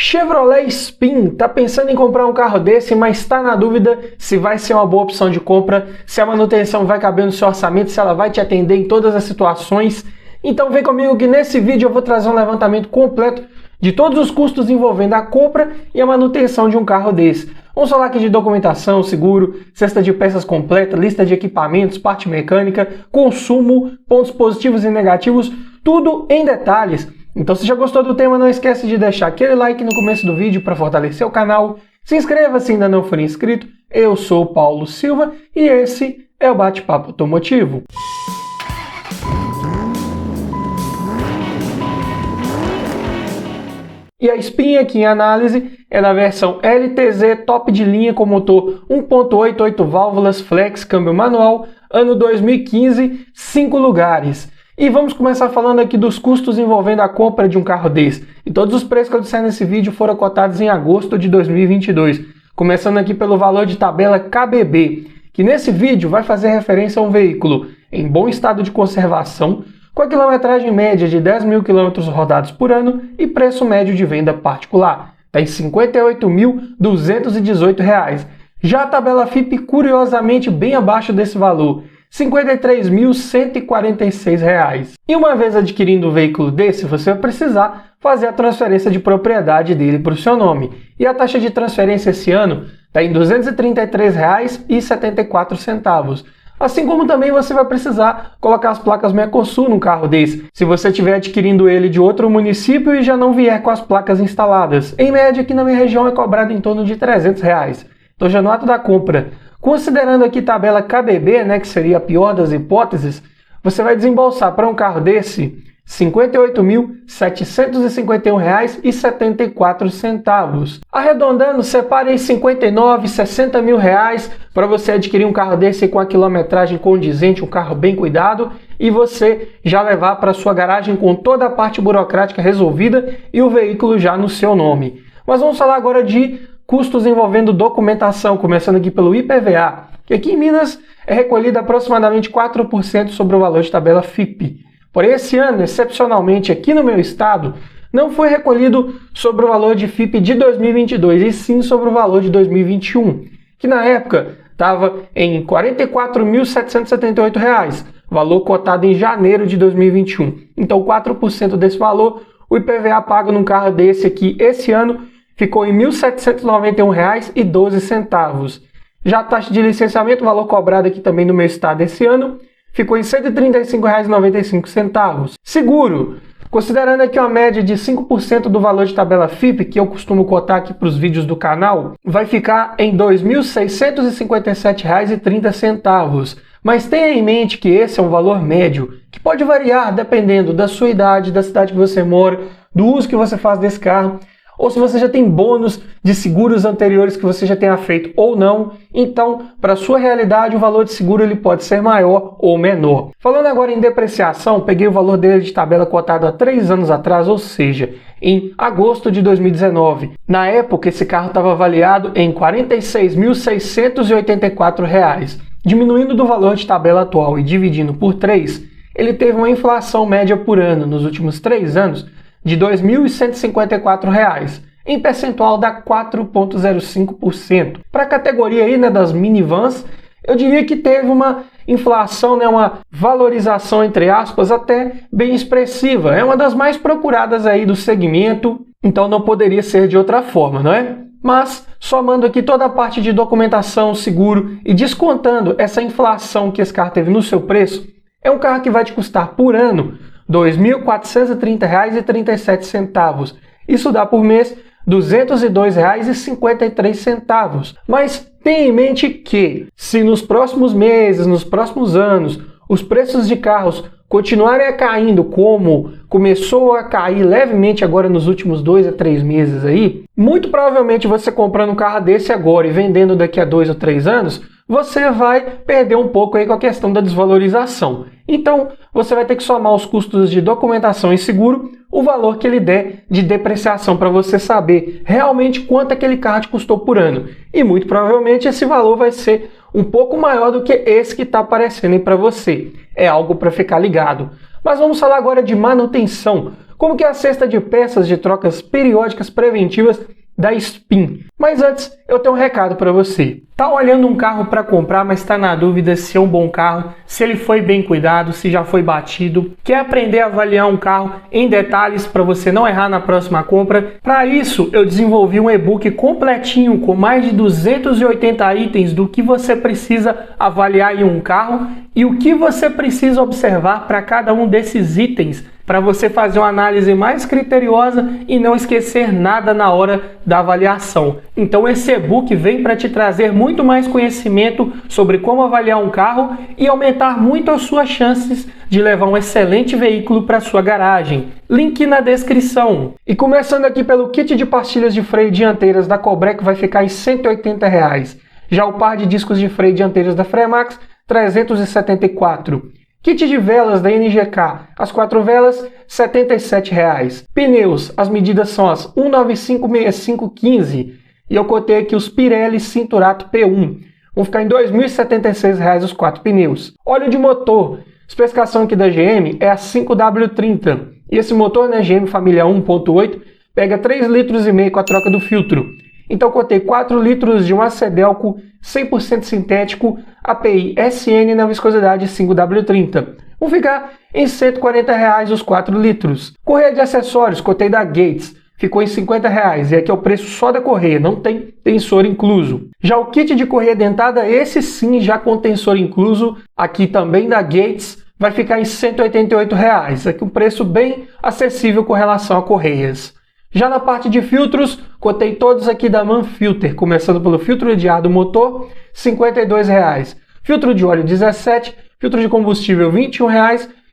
Chevrolet Spin, tá pensando em comprar um carro desse, mas está na dúvida se vai ser uma boa opção de compra, se a manutenção vai caber no seu orçamento, se ela vai te atender em todas as situações. Então vem comigo que nesse vídeo eu vou trazer um levantamento completo de todos os custos envolvendo a compra e a manutenção de um carro desse. Vamos falar aqui de documentação, seguro, cesta de peças completa, lista de equipamentos, parte mecânica, consumo, pontos positivos e negativos, tudo em detalhes. Então se já gostou do tema, não esquece de deixar aquele like no começo do vídeo para fortalecer o canal. Se inscreva se ainda não for inscrito. Eu sou o Paulo Silva e esse é o Bate-Papo Automotivo. E a Spin aqui em análise é na versão LTZ top de linha com motor 1.8, 8 válvulas, flex, câmbio manual, ano 2015, 5 lugares. E vamos começar falando aqui dos custos envolvendo a compra de um carro desse. E todos os preços que eu disser nesse vídeo foram cotados em agosto de 2022. Começando aqui pelo valor de tabela KBB, que nesse vídeo vai fazer referência a um veículo em bom estado de conservação, com a quilometragem média de 10 mil quilômetros rodados por ano e preço médio de venda particular. Está em R$ 58.218. Já a tabela FIPE, curiosamente, bem abaixo desse valor. R$ 53.146. E uma vez adquirindo um veículo desse, você vai precisar fazer a transferência de propriedade dele para o seu nome. E a taxa de transferência esse ano está em R$ 233,74. Assim como também você vai precisar colocar as placas Mercosul num carro desse, se você estiver adquirindo ele de outro município e já não vier com as placas instaladas. Em média, aqui na minha região é cobrado em torno de R$ 300. Então já no ato da compra, considerando aqui tabela KBB, que seria a pior das hipóteses, você vai desembolsar para um carro desse R$ 58.751,74. Arredondando, separe aí 59, 60 mil reais para você adquirir um carro desse com a quilometragem condizente, um carro bem cuidado, e você já levar para sua garagem com toda a parte burocrática resolvida e o veículo já no seu nome. Mas vamos falar agora de custos envolvendo documentação, começando aqui pelo IPVA, que aqui em Minas é recolhido aproximadamente 4% sobre o valor de tabela FIPE. Porém, esse ano, excepcionalmente aqui no meu estado, não foi recolhido sobre o valor de FIPE de 2022, e sim sobre o valor de 2021, que na época estava em R$ 44.778, valor cotado em janeiro de 2021. Então, 4% desse valor, o IPVA pago num carro desse aqui esse ano ficou em R$ 1.791,12. Já a taxa de licenciamento, valor cobrado aqui também no meu estado esse ano, ficou em R$ 135,95. Seguro, considerando aqui uma média de 5% do valor de tabela FIPE, que eu costumo cotar aqui para os vídeos do canal, vai ficar em R$ 2.657,30. Mas tenha em mente que esse é um valor médio, que pode variar dependendo da sua idade, da cidade que você mora, do uso que você faz desse carro, ou se você já tem bônus de seguros anteriores que você já tenha feito ou não. Então, para a sua realidade, o valor de seguro ele pode ser maior ou menor. Falando agora em depreciação, peguei o valor dele de tabela cotado há 3 anos atrás, ou seja, em agosto de 2019. Na época, esse carro estava avaliado em R$ 46.684. Diminuindo do valor de tabela atual e dividindo por 3, ele teve uma inflação média por ano nos últimos 3 anos de R$ 2.154, em percentual dá 4,05%. Para a categoria aí, das minivans, eu diria que teve uma inflação, uma valorização, entre aspas, até bem expressiva. É uma das mais procuradas aí do segmento, então não poderia ser de outra forma, não é? Mas, somando aqui toda a parte de documentação, seguro e descontando essa inflação que esse carro teve no seu preço, é um carro que vai te custar por ano R$ 2.430,37. Isso dá por mês R$ 202,53. Mas tenha em mente que, se nos próximos meses, nos próximos anos, os preços de carros continuarem caindo como começou a cair levemente agora nos últimos 2 a 3 meses aí, muito provavelmente você comprando um carro desse agora e vendendo daqui a 2 ou 3 anos, você vai perder um pouco aí com a questão da desvalorização. Então, você vai ter que somar os custos de documentação e seguro, o valor que ele der de depreciação para você saber realmente quanto aquele carro te custou por ano. E muito provavelmente esse valor vai ser um pouco maior do que esse que está aparecendo aí para você. É algo para ficar ligado. Mas vamos falar agora de manutenção. como que é a cesta de peças de trocas periódicas preventivas da Spin. Mas antes, eu tenho um recado para você. Tá olhando um carro para comprar, mas está na dúvida se é um bom carro, se ele foi bem cuidado, se já foi batido. Quer aprender a avaliar um carro em detalhes para você não errar na próxima compra? Para isso, eu desenvolvi um e-book completinho com mais de 280 itens do que você precisa avaliar em um carro e o que você precisa observar para cada um desses itens, para você fazer uma análise mais criteriosa e não esquecer nada na hora da avaliação. Então esse e-book vem para te trazer muito mais conhecimento sobre como avaliar um carro e aumentar muito as suas chances de levar um excelente veículo para sua garagem. Link na descrição. E começando aqui pelo kit de pastilhas de freio dianteiras da Colbrec, vai ficar em R$ 180. Já o par de discos de freio dianteiros da Fremax, R$ 374. Kit de velas da NGK, as 4 velas, R$ 77. Pneus, as medidas são as 195/6515 e eu cotei aqui os Pirelli Cinturato P1. Vão ficar em R$ 2.076 os 4 pneus. Óleo de motor, especificação aqui da GM é a 5W30. E esse motor, né, GM Família 1.8, pega 3,5 litros com a troca do filtro. Então cotei 4 litros de um Acedelco 100% sintético API SN na viscosidade 5W30. Vão ficar em R$ 140 os 4 litros. Correia de acessórios, cotei da Gates, ficou em R$ 50 e aqui é o preço só da correia, não tem tensor incluso. Já o kit de correia dentada, esse sim já com tensor incluso, aqui também da Gates, vai ficar em R$ 188. Aqui um preço bem acessível com relação a correias. Já na parte de filtros, cotei todos aqui da Manfilter, começando pelo filtro de ar do motor, R$ 52. Filtro de óleo, R$ 17. Filtro de combustível, R$ 21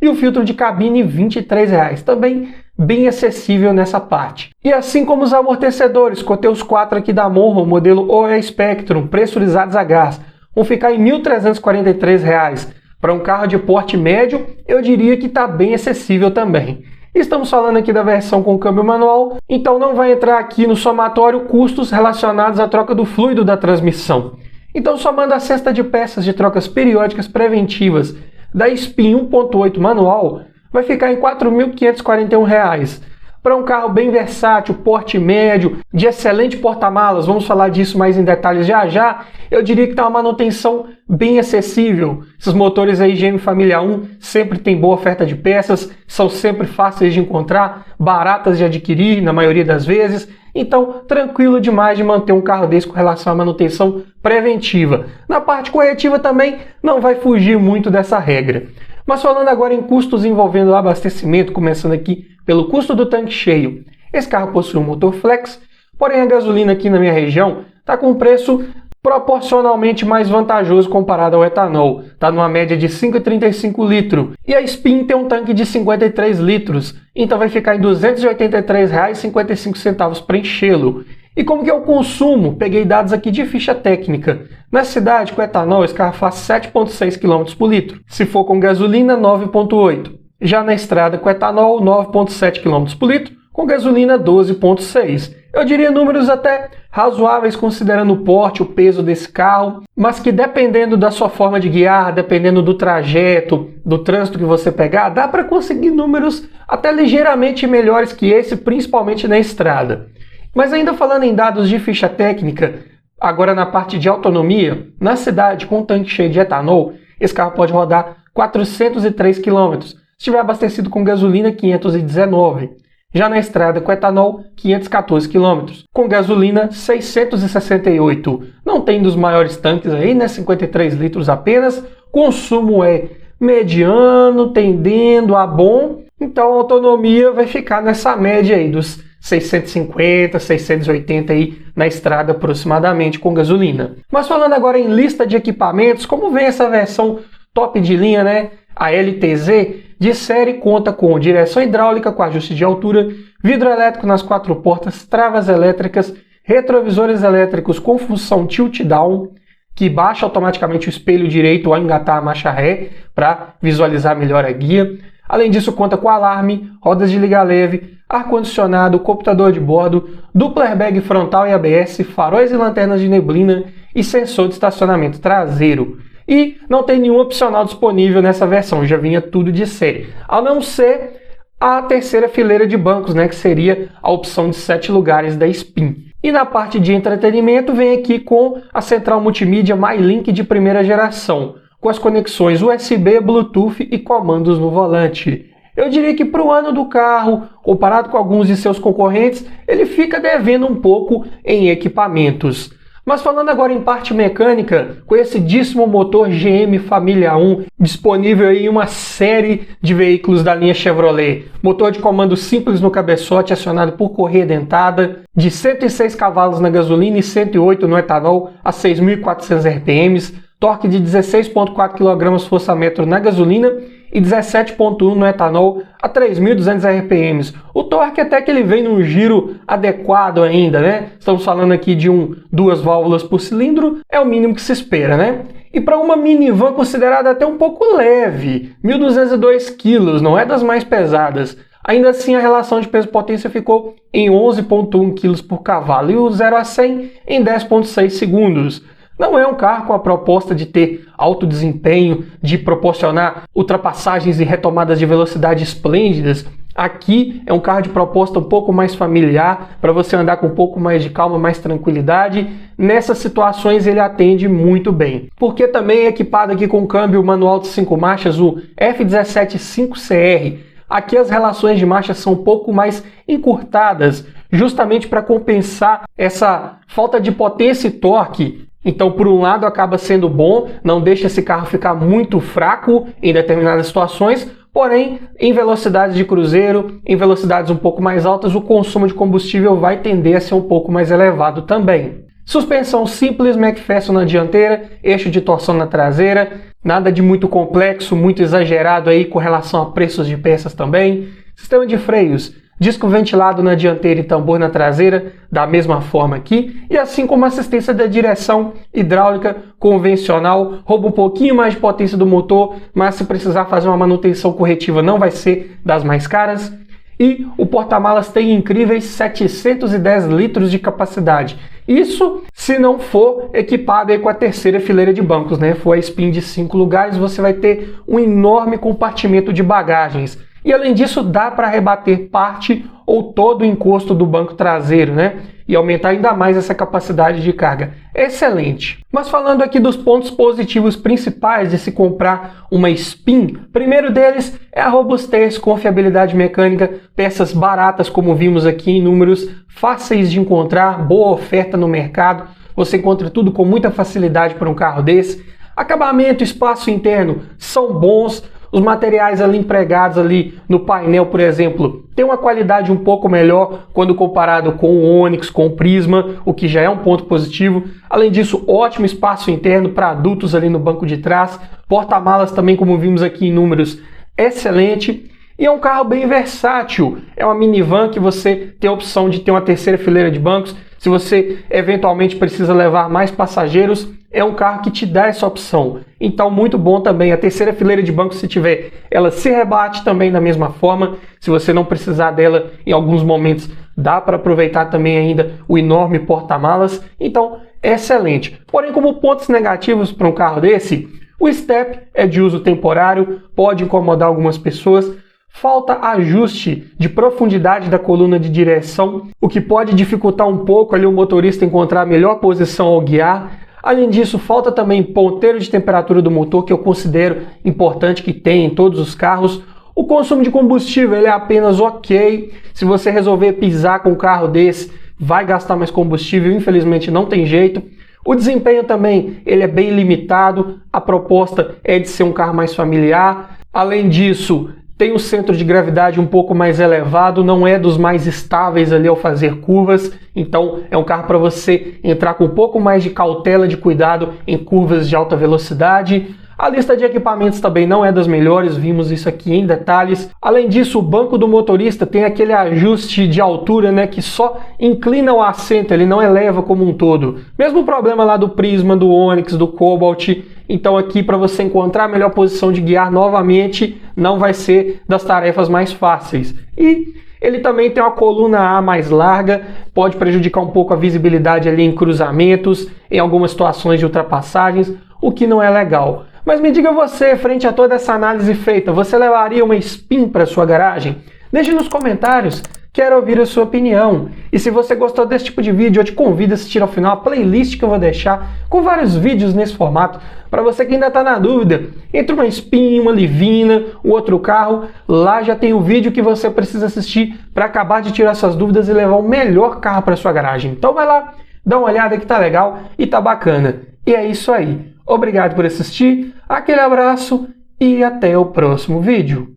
e o filtro de cabine, R$ 23. Também bem acessível nessa parte. E assim como os amortecedores, cotei os 4 aqui da Monroe, modelo OE Spectrum, pressurizados a gás. Vão ficar em R$ 1.343. Para um carro de porte médio, eu diria que está bem acessível também. Estamos falando aqui da versão com câmbio manual, então não vai entrar aqui no somatório custos relacionados à troca do fluido da transmissão. Então somando a cesta de peças de trocas periódicas preventivas da Spin 1.8 manual, vai ficar em R$ 4.541. Para um carro bem versátil, porte médio, de excelente porta-malas, vamos falar disso mais em detalhes já já, eu diria que está uma manutenção bem acessível. Esses motores aí GM Família 1 sempre tem boa oferta de peças, são sempre fáceis de encontrar, baratas de adquirir na maioria das vezes, então tranquilo demais de manter um carro desse com relação à manutenção preventiva. Na parte corretiva também não vai fugir muito dessa regra. Mas falando agora em custos envolvendo o abastecimento, começando aqui pelo custo do tanque cheio. Esse carro possui um motor flex, porém a gasolina aqui na minha região está com um preço proporcionalmente mais vantajoso comparado ao etanol. Está numa média de 5,35 litros. E a Spin tem um tanque de 53 litros, então vai ficar em R$ 283,55 para enchê-lo. E como que é o consumo? Peguei dados aqui de ficha técnica. Na cidade, com etanol, esse carro faz 7,6 km por litro. Se for com gasolina, 9,8. Já na estrada, com etanol, 9,7 km por litro. Com gasolina, 12,6. Eu diria números até razoáveis considerando o porte, o peso desse carro, mas que dependendo da sua forma de guiar, dependendo do trajeto, do trânsito que você pegar, dá para conseguir números até ligeiramente melhores que esse, principalmente na estrada. Mas ainda falando em dados de ficha técnica, agora na parte de autonomia, na cidade com um tanque cheio de etanol, esse carro pode rodar 403 km. Se estiver abastecido com gasolina, 519. Já na estrada com etanol, 514 km. Com gasolina, 668. Não tem dos maiores tanques aí, né? 53 litros apenas. Consumo é mediano, tendendo a bom. Então a autonomia vai ficar nessa média aí dos 650, 680 aí na estrada aproximadamente com gasolina. Mas falando agora em lista de equipamentos, como vem essa versão top de linha, né? A LTZ de série conta com direção hidráulica com ajuste de altura, vidro elétrico nas 4 portas, travas elétricas, retrovisores elétricos com função tilt-down, que baixa automaticamente o espelho direito ao engatar a marcha ré para visualizar melhor a guia. Além disso, conta com alarme, rodas de liga leve, ar-condicionado, computador de bordo, duplo airbag frontal e ABS, faróis e lanternas de neblina e sensor de estacionamento traseiro. E não tem nenhum opcional disponível nessa versão, já vinha tudo de série, a não ser a terceira fileira de bancos, né, que seria a opção de 7 lugares da Spin. E na parte de entretenimento vem aqui com a central multimídia MyLink de primeira geração, com as conexões USB, Bluetooth e comandos no volante. Eu diria que para o ano do carro, comparado com alguns de seus concorrentes, ele fica devendo um pouco em equipamentos. Mas falando agora em parte mecânica, conhecidíssimo motor GM Família 1, disponível em uma série de veículos da linha Chevrolet. Motor de comando simples no cabeçote, acionado por correia dentada, de 106 cavalos na gasolina e 108 no etanol, a 6.400 RPM, torque de 16,4 kgfm na gasolina e 17,1 no etanol a 3.200 RPM. O torque até que ele vem num giro adequado ainda, né? Estamos falando aqui de 2 válvulas por cilindro, é o mínimo que se espera, né? E para uma minivan considerada até um pouco leve, 1.202 kg, não é das mais pesadas. Ainda assim, a relação de peso-potência ficou em 11,1 kg por cavalo e o 0 a 100 em 10,6 segundos. Não é um carro com a proposta de ter alto desempenho, de proporcionar ultrapassagens e retomadas de velocidade esplêndidas. Aqui é um carro de proposta um pouco mais familiar, para você andar com um pouco mais de calma, mais tranquilidade. Nessas situações ele atende muito bem. Porque também é equipado aqui com câmbio manual de 5 marchas, o F17 5CR. Aqui as relações de marcha são um pouco mais encurtadas, justamente para compensar essa falta de potência e torque. Então, por um lado, acaba sendo bom, não deixa esse carro ficar muito fraco em determinadas situações, porém, em velocidades de cruzeiro, em velocidades um pouco mais altas, o consumo de combustível vai tender a ser um pouco mais elevado também. Suspensão simples McPherson na dianteira, eixo de torção na traseira, nada de muito complexo, muito exagerado aí com relação a preços de peças também. Sistema de freios, disco ventilado na dianteira e tambor na traseira, da mesma forma aqui, e assim como assistência da direção hidráulica convencional, rouba um pouquinho mais de potência do motor, mas se precisar fazer uma manutenção corretiva não vai ser das mais caras. E o porta-malas tem incríveis 710 litros de capacidade. Isso se não for equipado aí com a terceira fileira de bancos, né? For a Spin de 5 lugares, você vai ter um enorme compartimento de bagagens. E além disso, dá para rebater parte ou todo o encosto do banco traseiro, né? E aumentar ainda mais essa capacidade de carga. Excelente! Mas falando aqui dos pontos positivos principais de se comprar uma Spin, primeiro deles é a robustez, confiabilidade mecânica, peças baratas como vimos aqui em números, fáceis de encontrar, boa oferta no mercado, você encontra tudo com muita facilidade para um carro desse. Acabamento, espaço interno são bons. Os materiais ali empregados ali no painel, por exemplo, tem uma qualidade um pouco melhor quando comparado com o Onix, com o Prisma, o que já é um ponto positivo. Além disso, ótimo espaço interno para adultos ali no banco de trás. Porta-malas também, como vimos aqui em números, excelente. E é um carro bem versátil. É uma minivan que você tem a opção de ter uma terceira fileira de bancos. Se você eventualmente precisa levar mais passageiros, é um carro que te dá essa opção. Então, muito bom também. A terceira fileira de bancos, se tiver, ela se rebate também da mesma forma. Se você não precisar dela em alguns momentos, dá para aproveitar também ainda o enorme porta-malas. Então, excelente. Porém, como pontos negativos para um carro desse, o step é de uso temporário, pode incomodar algumas pessoas. Falta ajuste de profundidade da coluna de direção, o que pode dificultar um pouco ali o motorista encontrar a melhor posição ao guiar. Além disso, falta também ponteiro de temperatura do motor, que eu considero importante que tem em todos os carros. O consumo de combustível ele é apenas ok. Se você resolver pisar com um carro desse, vai gastar mais combustível, infelizmente não tem jeito. O desempenho também ele é bem limitado, a proposta é de ser um carro mais familiar. Além disso, tem um centro de gravidade um pouco mais elevado, não é dos mais estáveis ali ao fazer curvas, então é um carro para você entrar com um pouco mais de cautela, de cuidado em curvas de alta velocidade. A lista de equipamentos também não é das melhores, vimos isso aqui em detalhes. Além disso, o banco do motorista tem aquele ajuste de altura, né, que só inclina o assento, ele não eleva como um todo. Mesmo problema lá do Prisma, do Onix, do Cobalt. Então aqui para você encontrar a melhor posição de guiar novamente, não vai ser das tarefas mais fáceis. E ele também tem uma coluna A mais larga, pode prejudicar um pouco a visibilidade ali em cruzamentos, em algumas situações de ultrapassagens, o que não é legal. Mas me diga você, frente a toda essa análise feita, você levaria uma Spin para sua garagem? Deixe nos comentários, quero ouvir a sua opinião. E se você gostou desse tipo de vídeo, eu te convido a assistir ao final a playlist que eu vou deixar com vários vídeos nesse formato. Para você que ainda está na dúvida entre uma Spin, uma Livina, o outro carro, lá já tem o vídeo que você precisa assistir para acabar de tirar suas dúvidas e levar o melhor carro para sua garagem. Então vai lá, dá uma olhada que tá legal e tá bacana. E é isso aí. Obrigado por assistir, aquele abraço e até o próximo vídeo.